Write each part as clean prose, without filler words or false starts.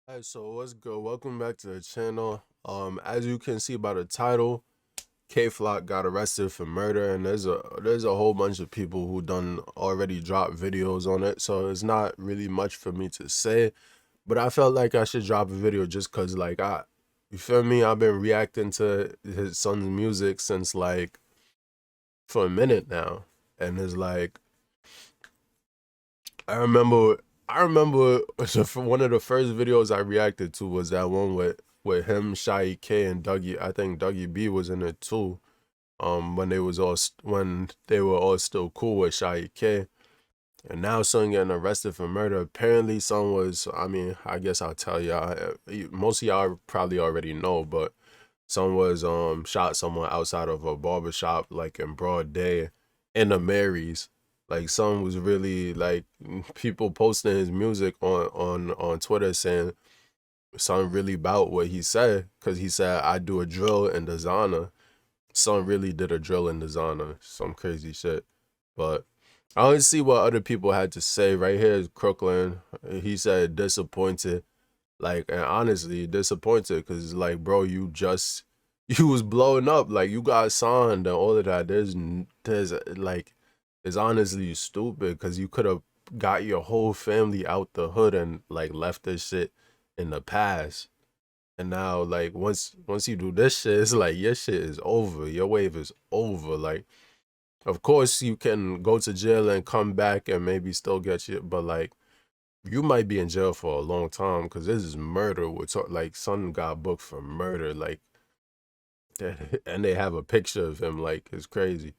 Alright, so what's good? Welcome back to the channel. As you can see by the title, Kayflock got arrested for murder, and there's a whole bunch of people who done already dropped videos on it. So it's not really much for me to say, but I felt like I should drop a video just cause you feel me? I've been reacting to his son's music since like for a minute now, and it's like I remember, I remember one of the first videos I reacted to was that one with him, Shy K, and Dougie. I think Dougie B was in it too. When they were all still cool with Shy K, and now son getting arrested for murder. Apparently, son was. I mean, I guess I'll tell y'all. Most of y'all probably already know, but son was shot someone outside of a barber shop like in broad day in the Marys. Like son was really like people posting his music on Twitter saying son really about what he said, because he said I do a drill in designer. Son really did a drill in designer, some crazy shit. But I don't see what other people had to say. Right here is Crooklyn. He said disappointed. Like, and honestly, disappointed because, like, bro, you was blowing up. Like, you got signed and all of that. Like, it's honestly stupid because you could have got your whole family out the hood and, like, left this shit in the past. And now, like, once you do this shit, it's like your shit is over. Your wave is over. Like, of course, you can go to jail and come back and maybe still get shit, but, like, you might be in jail for a long time because this is murder. Like son got booked for murder, like, and they have a picture of him. Like, it's crazy.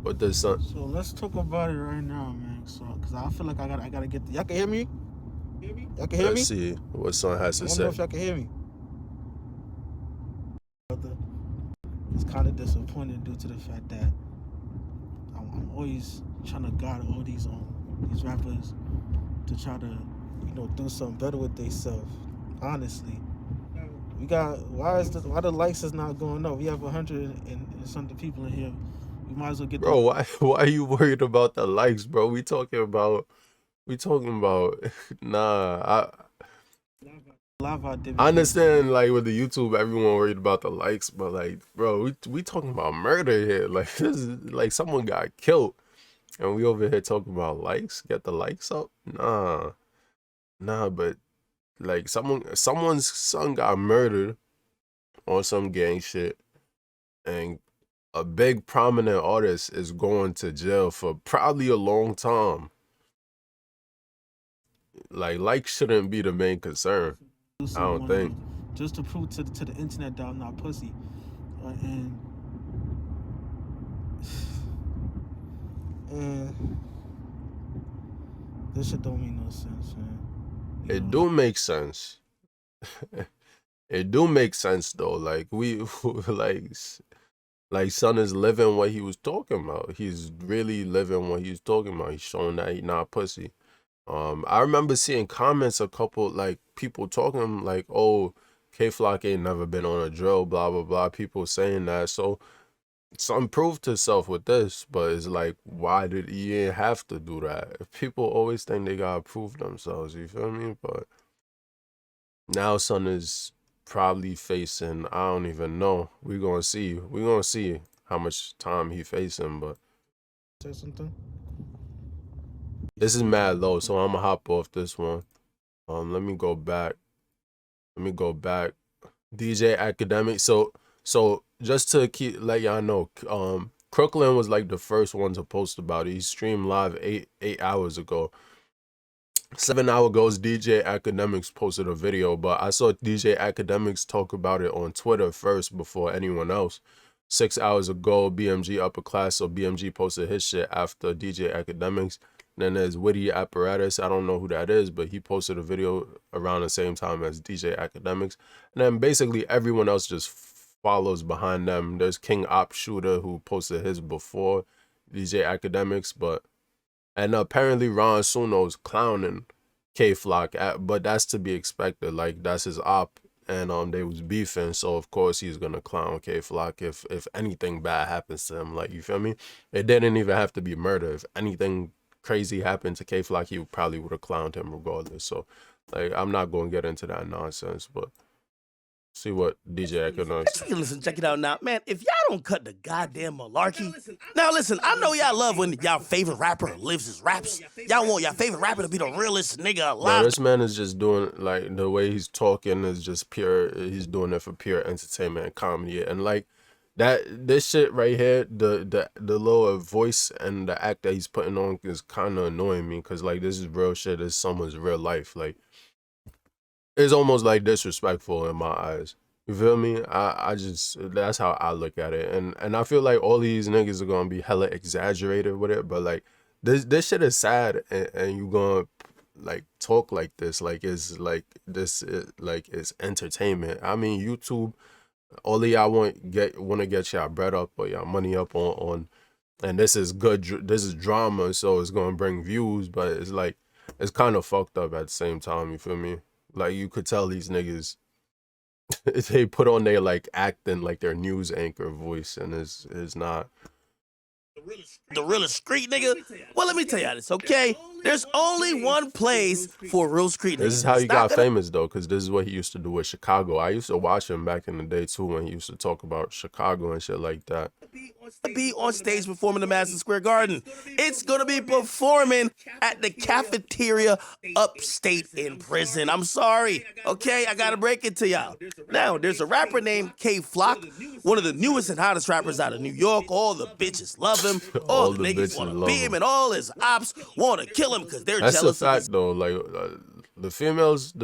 But the son, So let's talk about it right now, man. So, cause I feel like I gotta get. Y'all can hear me? Y'all can hear let's me? see what son has I to don't know say. if y'all can hear me. It's kind of disappointing due to the fact that I'm always trying to guide all these rappers to try to do something better with themselves. Honestly, we got why the likes is not going up? We have 100 and something people in here. We might as well get the Bro, why are you worried about the likes, bro? We talking about nah. live out there I because understand, like, with the YouTube, everyone worried about the likes, but, like, bro, we talking about murder here. Like, this is like someone got killed, and we over here talking about likes. Get the likes up? Nah, but like someone's son got murdered on some gang shit, and a big prominent artist is going to jail for probably a long time. Like, likes shouldn't be the main concern. do I something don't on think. just to prove to the internet that I'm not pussy. And and this shit don't make no sense, man. It do make sense. It do make sense though. Like, we like like son is living what he was talking about. He's really living what he was talking about. He's showing that he not pussy. I remember seeing comments, a couple like people talking like, "Oh, K Flock ain't never been on a drill," blah blah blah. People saying that, so some proved himself with this. But it's like, why did he ain't have to do that? People always think they gotta prove themselves. You feel me? But now son is probably facing. I don't even know. We gonna see. We gonna see how much time he facing. But say something. this is mad low, so I'm gonna hop off this one. Let me go back. Let me go back. DJ Academic. So just to keep let y'all know, Crooklyn was like the first one to post about it. He streamed live eight hours ago. 7 hours ago, DJ Academics posted a video, but I saw DJ Academics talk about it on Twitter first before anyone else. 6 hours ago, BMG Upper Class, so BMG posted his shit after DJ Academics. Then there's Witty Apparatus. I don't know who that is, but he posted a video around the same time as DJ Academics. And then basically everyone else just follows behind them. There's King Op Shooter who posted his before DJ Academics, and apparently Ron Suno's clowning Kayflock, but that's to be expected. Like, that's his op, and they was beefing, so of course he's gonna clown Kayflock if anything bad happens to him. Like, you feel me? It didn't even have to be murder. If anything crazy happened to Kayflock, he probably would have clowned him regardless. So, like, I'm not going to get into that nonsense, but see what DJ Economics. Listen, check it out now. Man, if y'all don't cut the goddamn malarkey. Now, listen, I know y'all love when y'all favorite rapper lives his raps. Y'all want your favorite rapper to be the realest nigga Bro, alive. this man is just doing, like, the way he's talking is just pure, he's doing it for pure entertainment and comedy. And, like, this shit right here, the lower voice and the act that he's putting on is kind of annoying me, because, like, this is real shit. It's someone's real life. Like, it's almost, like, disrespectful in my eyes. You feel me? I just, that's how I look at it. And I feel like all these niggas are gonna be hella exaggerated with it, but, like, this shit is sad, and you gonna, like, talk like this, like it's like this is, like, it's entertainment. I mean, YouTube, all of y'all want to get y'all bread up or y'all money up on, and this is good. This is drama, so it's gonna bring views, but it's like, it's kind of fucked up at the same time. You feel me? Like, you could tell these niggas they put on their, like, acting like their news anchor voice, and it's not. The realest street nigga? Well, let me tell y'all this, okay? There's only one place for real street niggas. This is how he got famous, though, because this is what he used to do with Chicago. I used to watch him back in the day, too, when he used to talk about Chicago and shit like that. Be on stage performing in Madison Square Garden. It's gonna be performing at the cafeteria upstate in prison. I'm sorry, okay? I gotta break it to y'all. Now, there's a rapper named Kayflock, one of the newest and hottest rappers out of New York. All the bitches love him. All the niggas wanna be him, and all his ops wanna kill him because they're That's jealous a fact, though. Like, the females,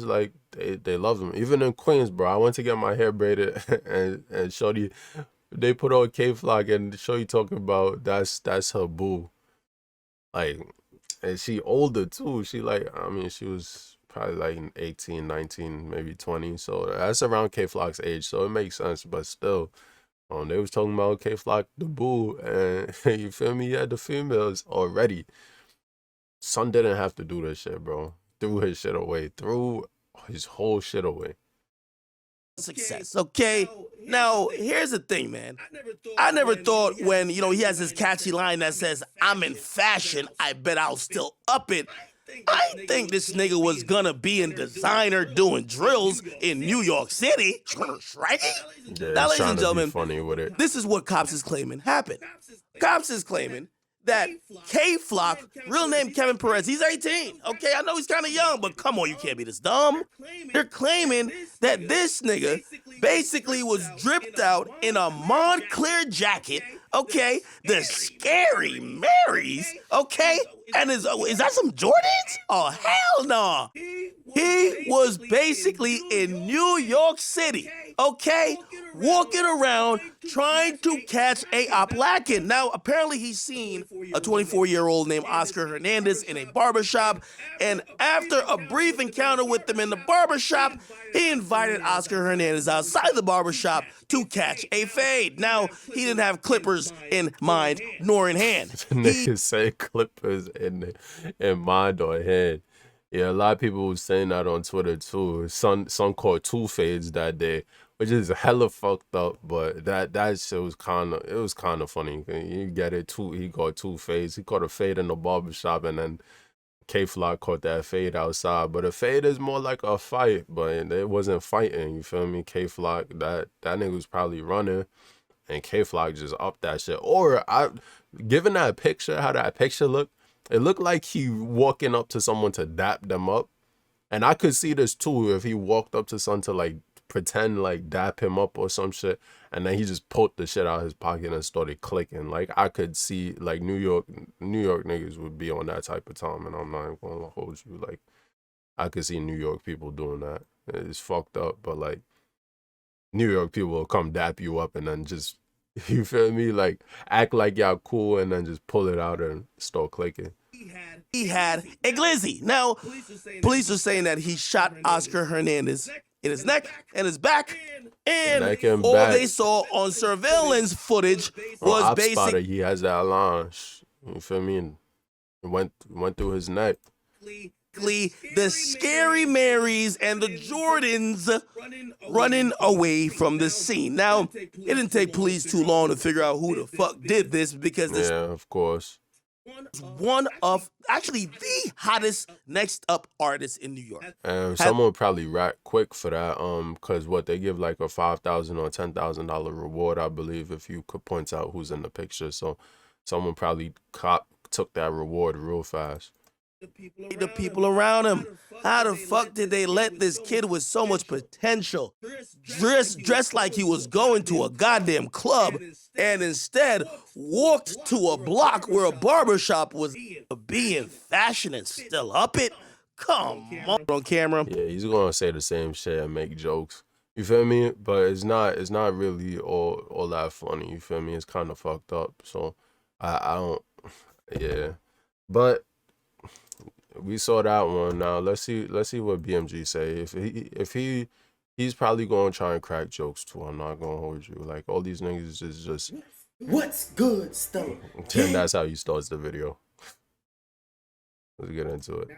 like, they love him. Even in Queens, bro. I went to get my hair braided, and shorty, they put on Kayflock, and shorty talking about that's her boo. Like, and she older too. She, like, I mean, she was probably like 18, 19, maybe 20. So that's around Kayflock's age. So it makes sense, but still. They was talking about Kayflock the boo, and you feel me? He had the females already. Son didn't have to do this shit, bro. Threw his shit away. Threw his whole shit away. success, okay? Now, here's the thing, man. I never thought when, you know, he has this catchy line that says, I'm in fashion, I bet I'll still up it. I didn't think this nigga was gonna be in designer doing drills in New York City, right? Yeah, Now, he's ladies trying and to gentlemen, be funny with it. this is what Cops is claiming happened. Cops is claiming that Kayflock, real name Kevin Perez, he's 18. Okay, I know he's kind of young, but come on, you can't be this dumb. They're claiming that this nigga basically was dripped out in a Montclair jacket, okay, the Scary Marys, okay, and is that some Jordans? Oh, hell no. He was basically in New York City, okay, walking around trying to catch a Oplakin. Now, apparently he's seen a 24-year-old named Oscar Hernandez in a barbershop, and after a brief encounter with them in the barbershop, he invited Oscar Hernandez outside the barbershop to catch a fade. Now, he didn't have clippers in mind nor in hand. Niggas say clippers in mind or hand. Yeah, a lot of people was saying that on Twitter too. Some called two fades that day, which is hella fucked up. But that shit was kind of funny. You get it too. He caught two fades. He caught a fade in the barbershop, and then Kayflock caught that fade outside. But a fade is more like a fight, but it wasn't fighting. You feel me? Kayflock, that nigga was probably running, and Kayflock just upped that shit. Or given that picture, how that picture looked. It looked like he walking up to someone to dap them up. And I could see this too if he walked up to someone to, like, pretend like dap him up or some shit. And then he just pulled the shit out of his pocket and started clicking. Like, I could see, like, New York niggas would be on that type of time. And I'm not even going to hold you. Like, I could see New York people doing that. It's fucked up. But, like, New York people will come dap you up and then just, you feel me? Like, act like y'all cool and then just pull it out and start clicking. He had a glizzy. Now, police are saying that he shot Oscar Hernandez in his neck and his back, and all they saw on surveillance footage was basically he has that line. You feel me? And it went through his neck. The Scary Marys and the Jordans running away from the scene. Now, it didn't take police too long to figure out who the fuck did this because this of course. One of actually the hottest next up artists in New York. And someone probably rack quick for that, cause what they give like a $5,000 or $10,000 reward, I believe, if you could point out who's in the picture. So someone probably took that reward real fast. The people around him. How the fuck did they let this kid with so much potential dress like he was going to a goddamn club and instead walked to a block where a barbershop was being fashion and still up it? Come on camera. Yeah, he's gonna say the same shit and make jokes. You feel me? But it's not really all that funny. You feel me? It's kind of fucked up. So I don't. Yeah, but we saw that one. Now let's see what BMG say. If he's probably gonna try and crack jokes too. I'm not gonna hold you. Like all these niggas is just what's good, Stella? And that's how he starts the video. Let's get into it.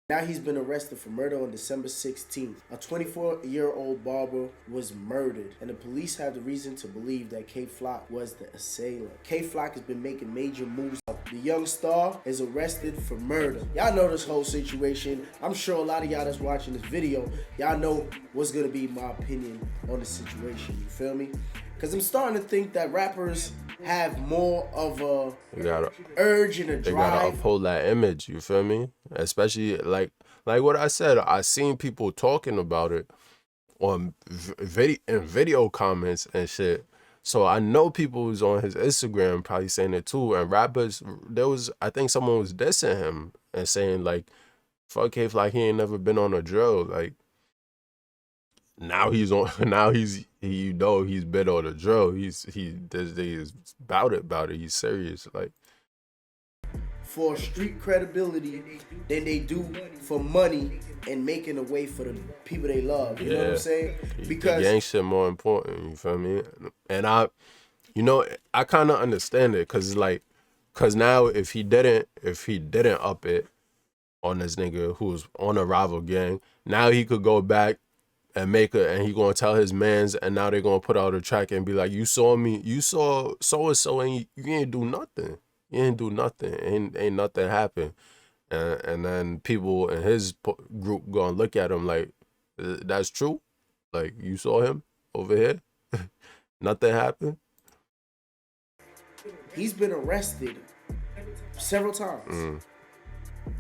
Now he's been arrested for murder on December 16th. A 24-year-old barber was murdered, and the police have the reason to believe that Kayflock was the assailant. Kayflock has been making major moves. The young star is arrested for murder. Y'all know this whole situation. I'm sure a lot of y'all that's watching this video, y'all know what's gonna be my opinion on the situation. You feel me? Because I'm starting to think that rappers have more of a urge and a drive. They gotta uphold that image, you feel me? Especially like what I said, I seen people talking about it on video comments and shit. So I know people was on his Instagram probably saying it too. And rappers, I think someone was dissing him and saying like, fuck Kayflock, he ain't never been on a drill. Like, he's been on a drill. He's about it. He's serious. Like, for street credibility than they do for money and making a way for the people they love. You know what I'm saying? Because the gang shit more important, you feel me? And I kind of understand it, cause now if he didn't up it on this nigga who's on a rival gang, now he could go back and and he gonna tell his mans, and now they're gonna put out a track and be like, you saw so-and-so and you ain't do nothing. You ain't do nothing. Ain't nothing happened. And then people in his group gonna look at him like, that's true? Like, you saw him over here? Nothing happened? He's been arrested several times.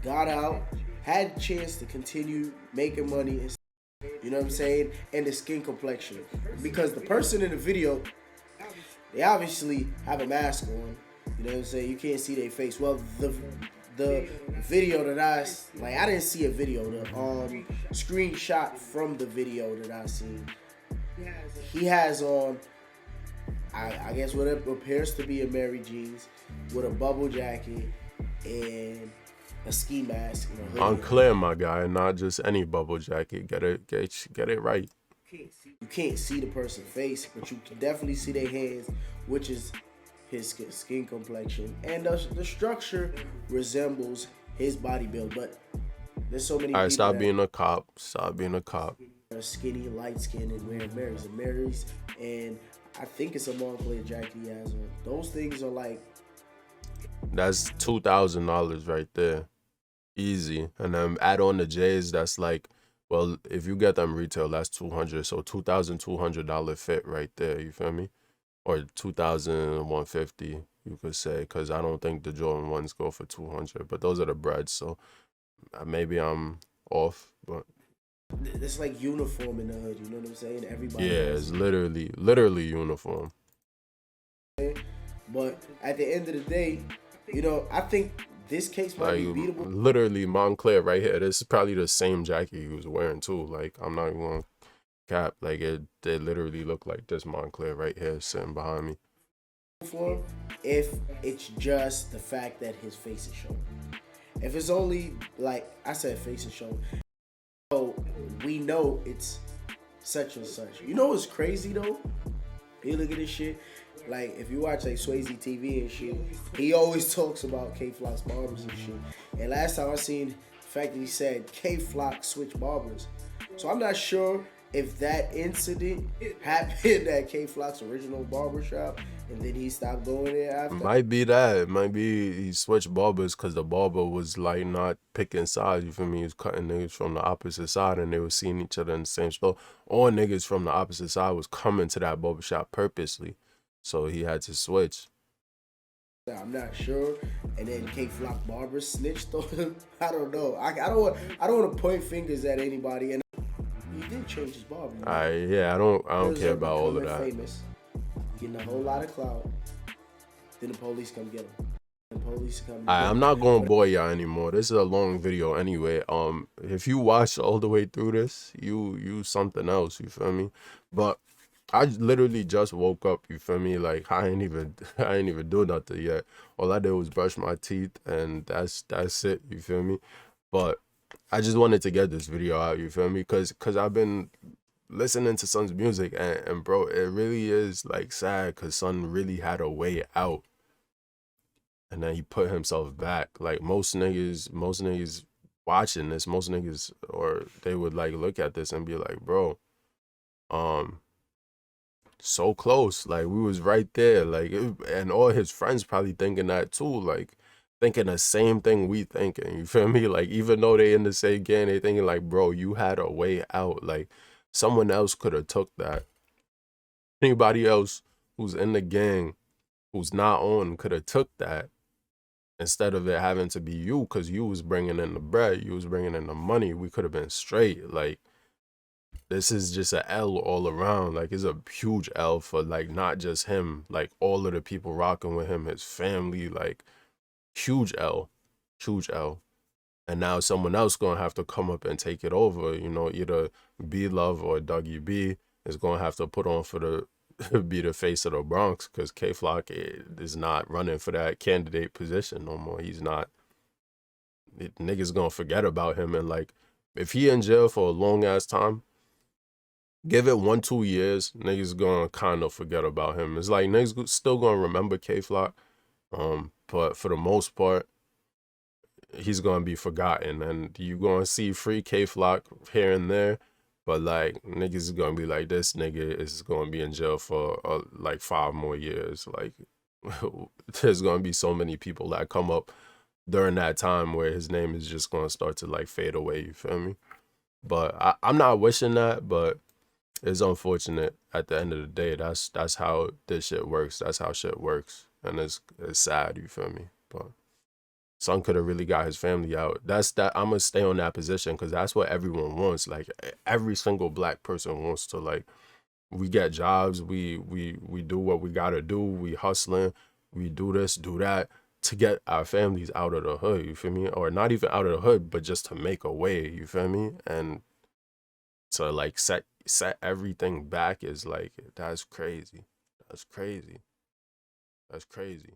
Got out, had a chance to continue making money, and you know what I'm saying? And the skin complexion. Because the person in the video, they obviously have a mask on. You know what I'm saying? You can't see their face. Well, the video that I didn't see a video. The screenshot from the video that I seen, he has on, I guess what appears to be a Mary Jeans with a bubble jacket and a ski mask. Unclear, my guy, not just any bubble jacket. Get it right. You can't see the person's face, but you can definitely see their hands, which is his skin complexion, and the structure resembles his body build. But there's so many. All right, stop being a cop. Stop being a cop. Skinny, light skin, and wearing Marys, and I think it's a Montclair jacket he has on. Those things are like, that's $2,000 right there, easy. And then add on the J's. That's like, well, if you get them retail, that's $200. So $2,200 fit right there. You feel me? Or $2,150, you could say, because I don't think the Jordan 1s go for $200, but those are the breads, so maybe I'm off, but it's like uniform in the hood, you know what I'm saying? Everybody. Yeah, it's literally uniform. But at the end of the day, I think this case might be beatable. Literally Montclair right here. This is probably the same jacket he was wearing too. Like, I'm not even gonna cap, like they literally look like this Montclair right here sitting behind me. If it's just the fact that his face is showing. If it's only, like I said, face is showing, so we know it's such and such. You know what's crazy though? You look at this shit, like if you watch like Swayze TV and shit, he always talks about Kayflock's barbers and shit. And last time I seen the fact that he said Kayflock switched barbers. So I'm not sure if that incident happened at Kayflock's original barbershop and then he stopped going there after. Might be that. It might be he switched barbers because the barber was like not picking sides. You feel me? He was cutting niggas from the opposite side and they were seeing each other in the same store. All niggas from the opposite side was coming to that barbershop purposely. So he had to switch. I'm not sure. And then Kayflock barber snitched on him. I don't know. I don't want to point fingers at anybody. And he did change his barber. Yeah, I don't care about all of that. Famous, getting a whole lot of clout. Then the police come get him. The police come. I'm not going to bore y'all anymore. This is a long video anyway. If you watch all the way through this, you something else. You feel me? But I literally just woke up. You feel me? Like I ain't even do nothing yet. All I did was brush my teeth, and that's it. You feel me? But I just wanted to get this video out. You feel me? Cause I've been listening to Son's music, and bro, it really is like sad. Cause Son really had a way out. And then he put himself back. Like most niggas watching this, most niggas, or they would like look at this and be like, bro, so close. Like we was right there. Like, and all his friends probably thinking that too. Like thinking the same thing we thinking. You feel me? Like even though they in the same gang, they thinking like, bro, you had a way out. Like someone else could have took that. Anybody else who's in the gang, who's not on, could have took that. Instead of it having to be you, because you was bringing in the bread, you was bringing in the money, we could have been straight. Like, this is just an L all around. Like, it's a huge L for, like, not just him. Like, all of the people rocking with him, his family, like, huge L. Huge L. And now someone else gonna have to come up and take it over. You know, either B-Love or Dougie B is gonna have to put on for the be the face of the Bronx, because Kayflock is not running for that candidate position no more. He's not. Niggas gonna forget about him, and like if he in jail for a long ass time, give it 1-2 years, niggas gonna kind of forget about him. It's like niggas still gonna remember Kayflock, but for the most part, he's gonna be forgotten, and you gonna see free Kayflock here and there. But like niggas is gonna be like, this nigga is gonna be in jail for like 5 more years. Like there's gonna be so many people that come up during that time where his name is just gonna start to like fade away. You feel me? But I'm not wishing that, but it's unfortunate at the end of the day. That's how this shit works. That's how shit works, and it's sad. You feel me? But Son could have really got his family out. I'm gonna stay on that position because that's what everyone wants. Like every single black person wants to, like, we get jobs, we do what we gotta do, we hustling, we do this, do that to get our families out of the hood. You feel me? Or not even out of the hood, but just to make a way. You feel me? And to like set everything back is like, that's crazy. That's crazy. That's crazy.